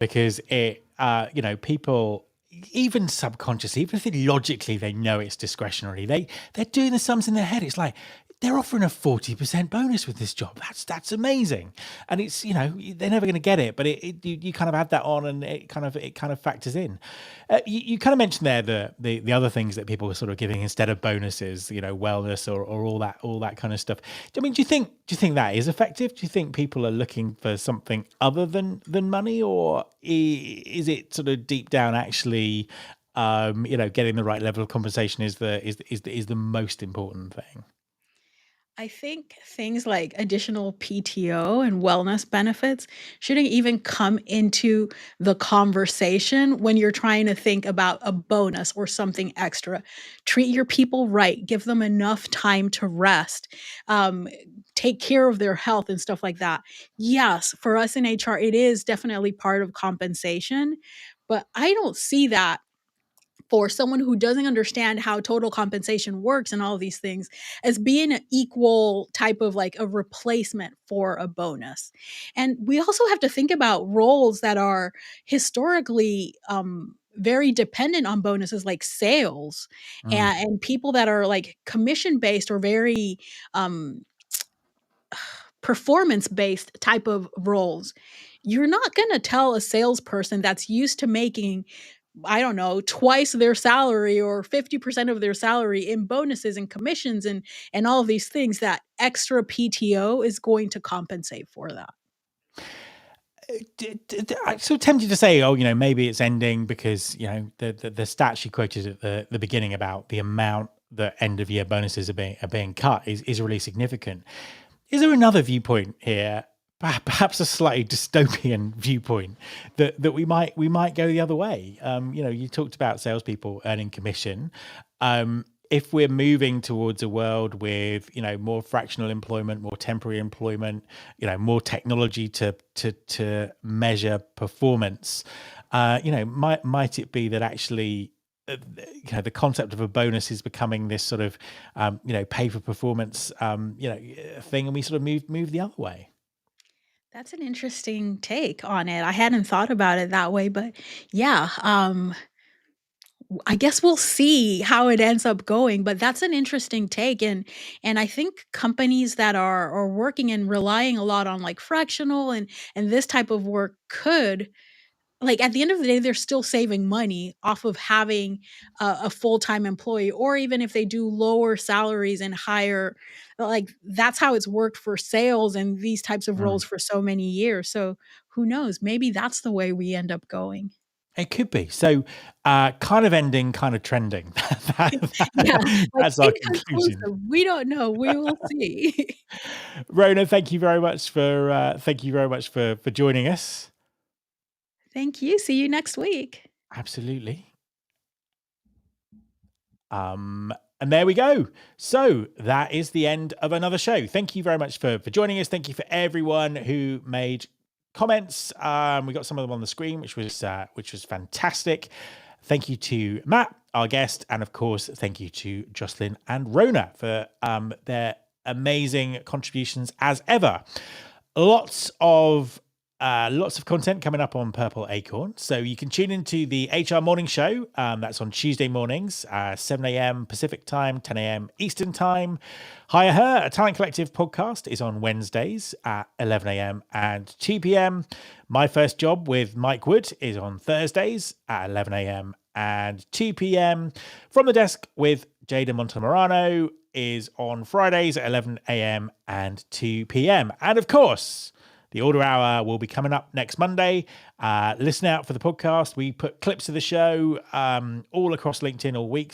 because people, even subconsciously, even if logically they know it's discretionary, they're doing the sums in their head. It's like they're offering a 40% bonus with this job. That's amazing, and it's they're never going to get it, but you kind of add that on, and it kind of factors in. You kind of mentioned there the other things that people are sort of giving instead of bonuses, wellness or all that kind of stuff. I mean, do you think that is effective? Do you think people are looking for something other than money, or is it sort of deep down actually, getting the right level of compensation is the most important thing? I think things like additional PTO and wellness benefits shouldn't even come into the conversation when you're trying to think about a bonus or something extra. Treat your people right, give them enough time to rest, um, take care of their health and stuff like that. Yes, for us in HR, it is definitely part of compensation, but I don't see that for someone who doesn't understand how total compensation works and all of these things as being an equal type of like a replacement for a bonus. And we also have to think about roles that are historically very dependent on bonuses like sales Mm. and people that are like commission based or very um, performance based type of roles. You're not going to tell a salesperson that's used to making, I don't know, twice their salary or 50% of their salary in bonuses and commissions and all of these things that extra PTO is going to compensate for that. I'm so tempted to say, oh, maybe it's ending because the stats you quoted at the beginning about the amount that end of year bonuses are being cut is really significant. Is there another viewpoint here, perhaps a slightly dystopian viewpoint, that we might go the other way? You talked about salespeople earning commission. If we're moving towards a world with more fractional employment, more temporary employment, more technology to measure performance, might it be that actually the concept of a bonus is becoming this sort of pay for performance thing, and we sort of move the other way? That's an interesting take on it. I hadn't thought about it that way, but yeah, I guess we'll see how it ends up going, but that's an interesting take, and I think companies that are working and relying a lot on, like, fractional and this type of work could, like, at the end of the day, they're still saving money off of having a full-time employee, or even if they do lower salaries and higher, like, that's how it's worked for sales and these types of Mm. roles for so many years, so who knows? Maybe that's the way we end up going. It could be. So, kind of ending, kind of trending. Yeah, like, That's our conclusion. inconclusive, we don't know, we will see. Rona, thank you very much for joining us. Thank you, see you next week. Absolutely. And there we go. So that is the end of another show. Thank you very much for joining us. Thank you for everyone who made comments. We got some of them on the screen, which was fantastic. Thank you to Matt, our guest, and of course, thank you to Jocelyn and Rona for their amazing contributions as ever. Lots of content coming up on Purple Acorn. So you can tune into the HR Morning Show. That's on Tuesday mornings, 7 a.m. Pacific time, 10 a.m. Eastern time. Hire Her, a Talent Collective podcast, is on Wednesdays at 11 a.m. and 2 p.m. My First Job with Mike Wood is on Thursdays at 11 a.m. and 2 p.m. From the Desk with Jada Montemorano is on Fridays at 11 a.m. and 2 p.m. And of course, the Order Hour will be coming up next Monday. Listen out for the podcast. We put clips of the show all across LinkedIn all week.